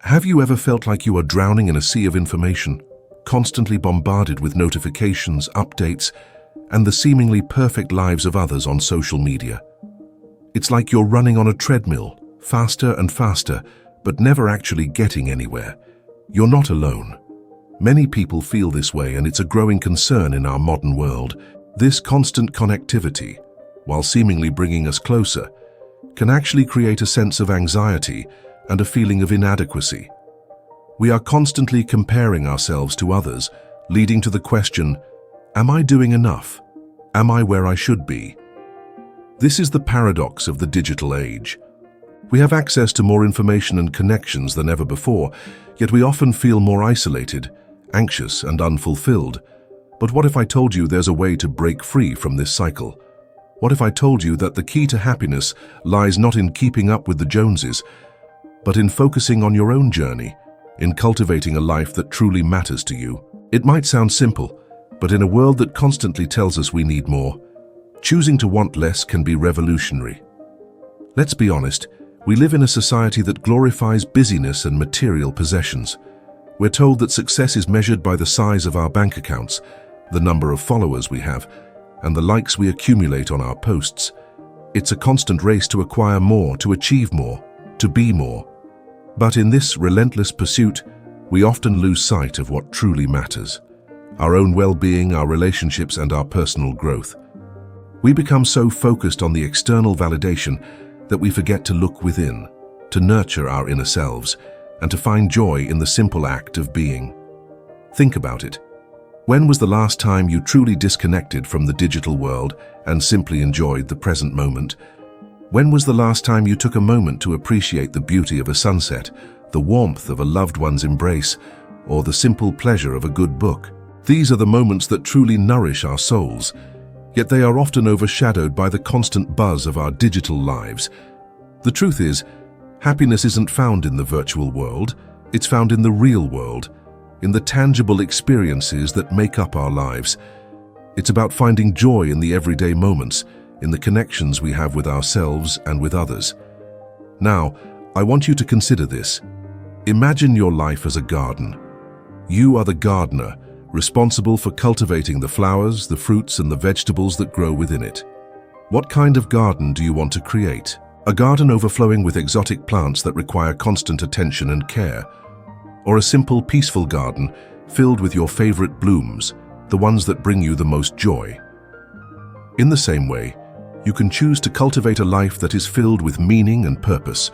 Have you ever felt like you are drowning in a sea of information, constantly bombarded with notifications, updates, and the seemingly perfect lives of others on social media? It's like you're running on a treadmill, faster and faster, but never actually getting anywhere. You're not alone. Many people feel this way, and it's a growing concern in our modern world. This constant connectivity, while seemingly bringing us closer, can actually create a sense of anxiety and a feeling of inadequacy. We are constantly comparing ourselves to others, leading to the question, am I doing enough? Am I where I should be? This is the paradox of the digital age. We have access to more information and connections than ever before, yet we often feel more isolated, anxious, and unfulfilled. But what if I told you there's a way to break free from this cycle? What if I told you that the key to happiness lies not in keeping up with the Joneses, but in focusing on your own journey, in cultivating a life that truly matters to you? It might sound simple, but in a world that constantly tells us we need more, choosing to want less can be revolutionary. Let's be honest, we live in a society that glorifies busyness and material possessions. We're told that success is measured by the size of our bank accounts, the number of followers we have, and the likes we accumulate on our posts. It's a constant race to acquire more, to achieve more, to be more. But in this relentless pursuit, we often lose sight of what truly matters: our own well-being, our relationships, and our personal growth. We become so focused on the external validation that we forget to look within, to nurture our inner selves, and to find joy in the simple act of being. Think about it. When was the last time you truly disconnected from the digital world and simply enjoyed the present moment? When was the last time you took a moment to appreciate the beauty of a sunset, the warmth of a loved one's embrace, or the simple pleasure of a good book? These are the moments that truly nourish our souls, yet they are often overshadowed by the constant buzz of our digital lives. The truth is, happiness isn't found in the virtual world, it's found in the real world, in the tangible experiences that make up our lives. It's about finding joy in the everyday moments, in the connections we have with ourselves and with others. Now, I want you to consider this. Imagine your life as a garden. You are the gardener, responsible for cultivating the flowers, the fruits, and the vegetables that grow within it. What kind of garden do you want to create? A garden overflowing with exotic plants that require constant attention and care? Or a simple, peaceful garden filled with your favorite blooms, the ones that bring you the most joy? In the same way, you can choose to cultivate a life that is filled with meaning and purpose,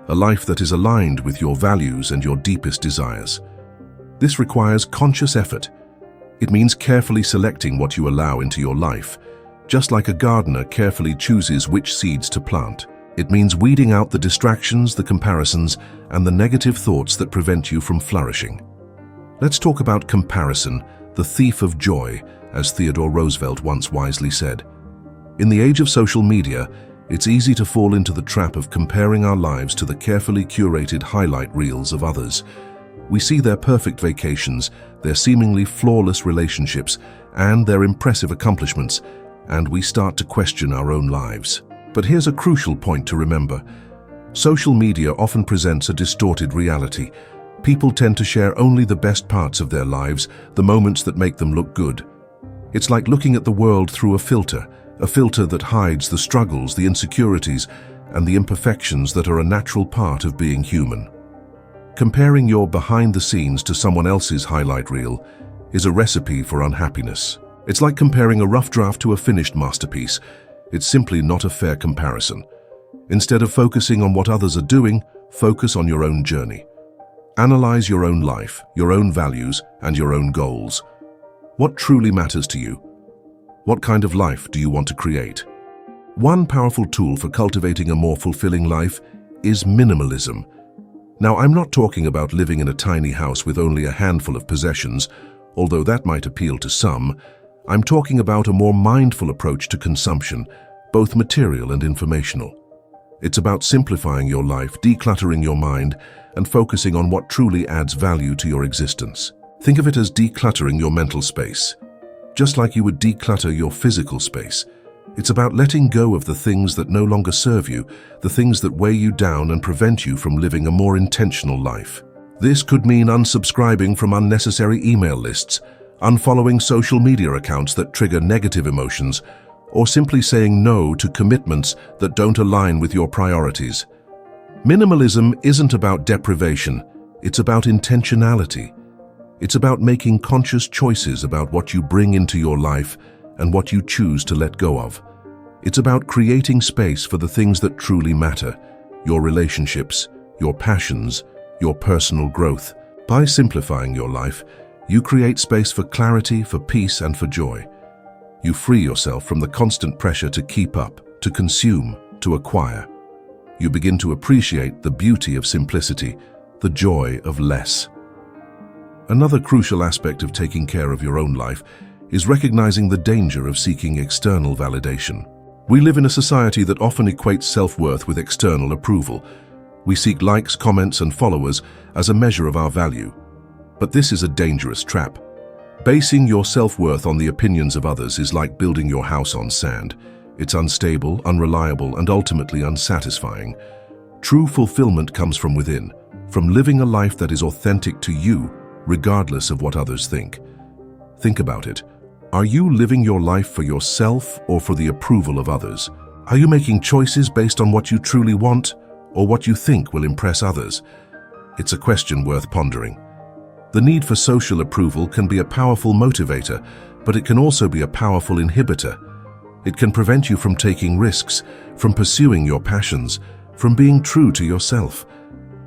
a life that is aligned with your values and your deepest desires. This requires conscious effort. It means carefully selecting what you allow into your life, just like a gardener carefully chooses which seeds to plant. It means weeding out the distractions, the comparisons, and the negative thoughts that prevent you from flourishing. Let's talk about comparison, the thief of joy, as Theodore Roosevelt once wisely said. In the age of social media, it's easy to fall into the trap of comparing our lives to the carefully curated highlight reels of others. We see their perfect vacations, their seemingly flawless relationships, and their impressive accomplishments, and we start to question our own lives. But here's a crucial point to remember. Social media often presents a distorted reality. People tend to share only the best parts of their lives, the moments that make them look good. It's like looking at the world through a filter that hides the struggles, the insecurities, and the imperfections that are a natural part of being human. Comparing your behind the scenes to someone else's highlight reel is a recipe for unhappiness. It's like comparing a rough draft to a finished masterpiece. It's simply not a fair comparison. Instead of focusing on what others are doing, focus on your own journey. Analyze your own life, your own values, and your own goals. What truly matters to you? What kind of life do you want to create? One powerful tool for cultivating a more fulfilling life is minimalism. Now, I'm not talking about living in a tiny house with only a handful of possessions, although that might appeal to some. I'm talking about a more mindful approach to consumption, both material and informational. It's about simplifying your life, decluttering your mind, and focusing on what truly adds value to your existence. Think of it as decluttering your mental space. Just like you would declutter your physical space, It's about letting go of the things that no longer serve you, the things that weigh you down and prevent you from living a more intentional life. This could mean unsubscribing from unnecessary email lists, unfollowing social media accounts that trigger negative emotions, or simply saying no to commitments that don't align with your priorities. Minimalism isn't about deprivation, it's about intentionality. It's about making conscious choices about what you bring into your life and what you choose to let go of. It's about creating space for the things that truly matter, your relationships, your passions, your personal growth. By simplifying your life, you create space for clarity, for peace, and for joy. You free yourself from the constant pressure to keep up, to consume, to acquire. You begin to appreciate the beauty of simplicity, the joy of less. Another crucial aspect of taking care of your own life is recognizing the danger of seeking external validation. We live in a society that often equates self-worth with external approval. We seek likes, comments, and followers as a measure of our value. But this is a dangerous trap. Basing your self-worth on the opinions of others is like building your house on sand. It's unstable, unreliable, and ultimately unsatisfying. True fulfillment comes from within, from living a life that is authentic to you, regardless of what others think. Think about it. Are you living your life for yourself or for the approval of others? Are you making choices based on what you truly want or what you think will impress others? It's a question worth pondering. The need for social approval can be a powerful motivator, but it can also be a powerful inhibitor. It can prevent you from taking risks, from pursuing your passions, from being true to yourself.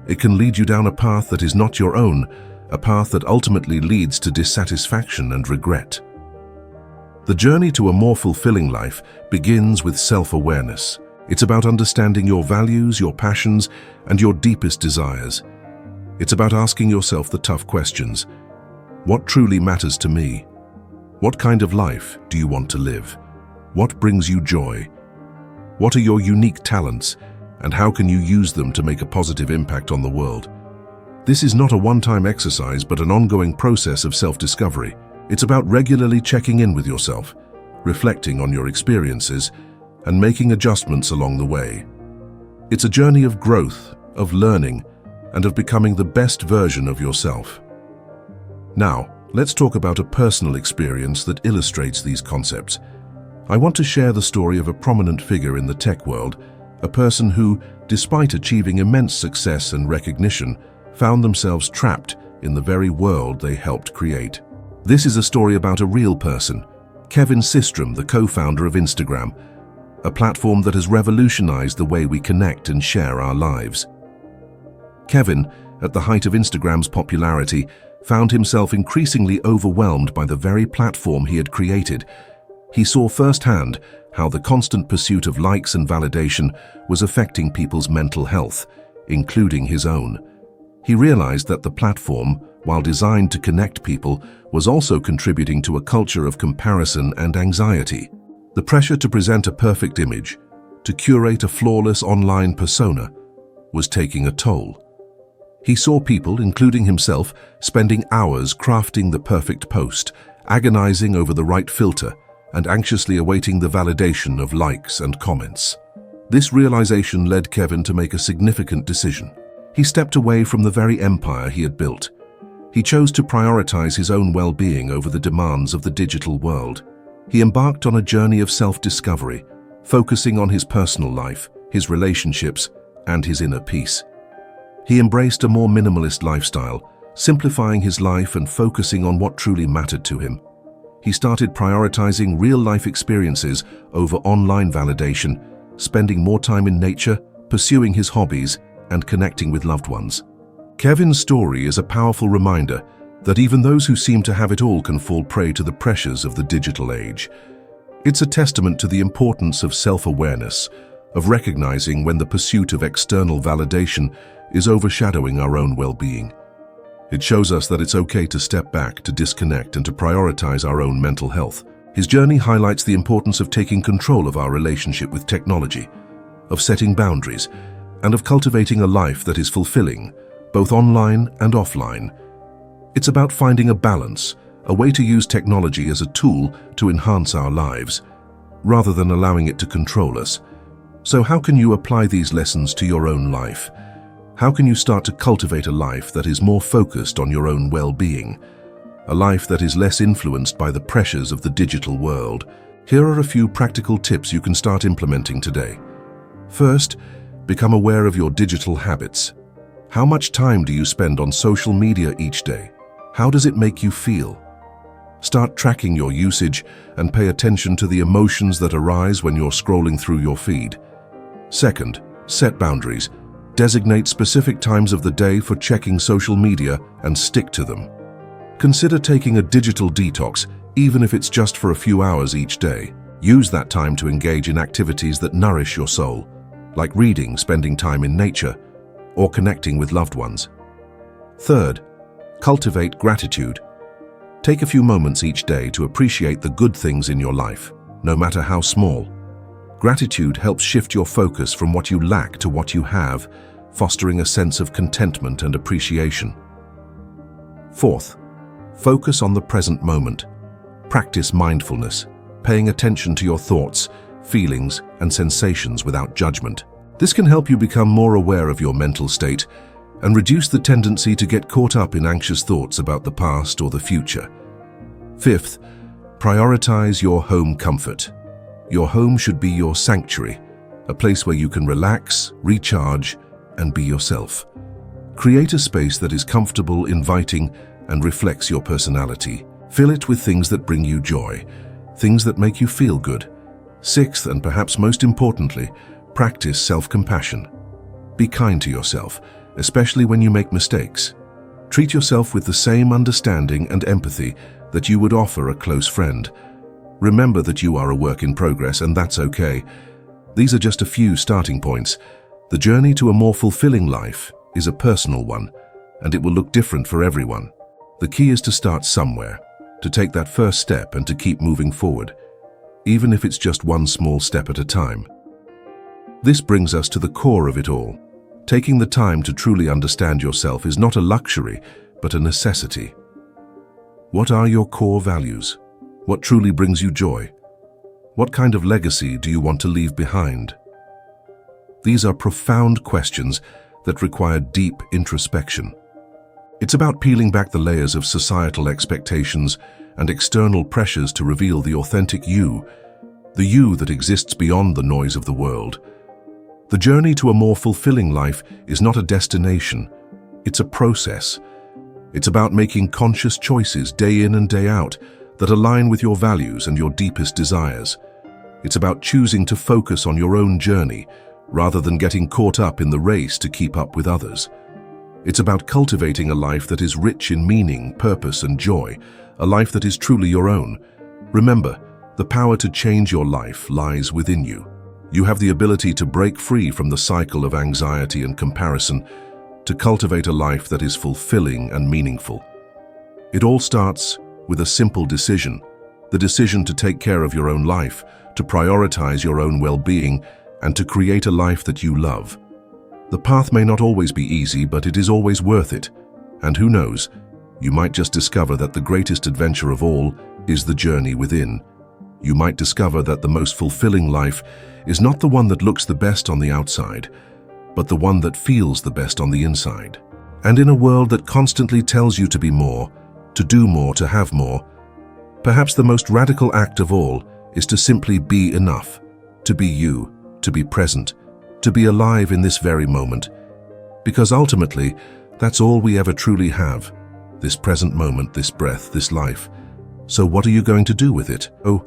It can lead you down a path that is not your own, a path that ultimately leads to dissatisfaction and regret. The journey to a more fulfilling life begins with self-awareness. It's about understanding your values, your passions, and your deepest desires. It's about asking yourself the tough questions. What truly matters to me? What kind of life do you want to live? What brings you joy? What are your unique talents, and how can you use them to make a positive impact on the world? This is not a one-time exercise, but an ongoing process of self-discovery. It's about regularly checking in with yourself, reflecting on your experiences, and making adjustments along the way. It's a journey of growth, of learning, and of becoming the best version of yourself. Now, let's talk about a personal experience that illustrates these concepts. I want to share the story of a prominent figure in the tech world, a person who, despite achieving immense success and recognition, found themselves trapped in the very world they helped create. This is a story about a real person, Kevin Systrom, the co-founder of Instagram, a platform that has revolutionized the way we connect and share our lives. Kevin, at the height of Instagram's popularity, found himself increasingly overwhelmed by the very platform he had created. He saw firsthand how the constant pursuit of likes and validation was affecting people's mental health, including his own. He realized that the platform, while designed to connect people, was also contributing to a culture of comparison and anxiety. The pressure to present a perfect image, to curate a flawless online persona, was taking a toll. He saw people, including himself, spending hours crafting the perfect post, agonizing over the right filter, and anxiously awaiting the validation of likes and comments. This realization led Kevin to make a significant decision. He stepped away from the very empire he had built. He chose to prioritize his own well-being over the demands of the digital world. He embarked on a journey of self-discovery, focusing on his personal life, his relationships, and his inner peace. He embraced a more minimalist lifestyle, simplifying his life and focusing on what truly mattered to him. He started prioritizing real-life experiences over online validation, spending more time in nature, pursuing his hobbies, and connecting with loved ones. Kevin's story is a powerful reminder that even those who seem to have it all can fall prey to the pressures of the digital age. It's a testament to the importance of self-awareness, of recognizing when the pursuit of external validation is overshadowing our own well-being. It shows us that it's okay to step back, to disconnect, and to prioritize our own mental health. His journey highlights the importance of taking control of our relationship with technology, of setting boundaries, and of cultivating a life that is fulfilling, both online and offline. It's about finding a balance, a way to use technology as a tool to enhance our lives, rather than allowing it to control us. So how can you apply these lessons to your own life? How can you start to cultivate a life that is more focused on your own well-being? A life that is less influenced by the pressures of the digital world? Here are a few practical tips you can start implementing today. First, become aware of your digital habits. How much time do you spend on social media each day? How does it make you feel? Start tracking your usage and pay attention to the emotions that arise when you're scrolling through your feed. Second, set boundaries. Designate specific times of the day for checking social media and stick to them. Consider taking a digital detox, even if it's just for a few hours each day. Use that time to engage in activities that nourish your soul, like reading, spending time in nature, or connecting with loved ones. Third, cultivate gratitude. Take a few moments each day to appreciate the good things in your life, no matter how small. Gratitude helps shift your focus from what you lack to what you have, fostering a sense of contentment and appreciation. Fourth, focus on the present moment. Practice mindfulness, paying attention to your thoughts, feelings, and sensations without judgment. This can help you become more aware of your mental state and reduce the tendency to get caught up in anxious thoughts about the past or the future. Fifth, prioritize your home comfort. Your home should be your sanctuary, a place where you can relax, recharge, and be yourself. Create a space that is comfortable, inviting, and reflects your personality. Fill it with things that bring you joy, things that make you feel good. Sixth, and perhaps most importantly, practice self-compassion. Be kind to yourself, especially when you make mistakes. Treat yourself with the same understanding and empathy that you would offer a close friend. Remember that you are a work in progress, and that's okay. These are just a few starting points. The journey to a more fulfilling life is a personal one, and it will look different for everyone. The key is to start somewhere, to take that first step and to keep moving forward, even if it's just one small step at a time. This brings us to the core of it all. Taking the time to truly understand yourself is not a luxury, but a necessity. What are your core values? What truly brings you joy? What kind of legacy do you want to leave behind? These are profound questions that require deep introspection. It's about peeling back the layers of societal expectations and external pressures to reveal the authentic you, the you that exists beyond the noise of the world. The journey to a more fulfilling life is not a destination, it's a process. It's about making conscious choices day in and day out that align with your values and your deepest desires. It's about choosing to focus on your own journey rather than getting caught up in the race to keep up with others. It's about cultivating a life that is rich in meaning, purpose, and joy, a life that is truly your own. Remember, the power to change your life lies within you. You have the ability to break free from the cycle of anxiety and comparison, to cultivate a life that is fulfilling and meaningful. It all starts with a simple decision, the decision to take care of your own life, to prioritize your own well-being, and to create a life that you love. The path may not always be easy, but it is always worth it. And who knows, you might just discover that the greatest adventure of all is the journey within. You might discover that the most fulfilling life is not the one that looks the best on the outside, but the one that feels the best on the inside. And in a world that constantly tells you to be more, to do more, to have more, perhaps the most radical act of all is to simply be enough, to be you, to be present, to be alive in this very moment. Because ultimately, that's all we ever truly have, this present moment, this breath, this life. So what are you going to do with it? Oh,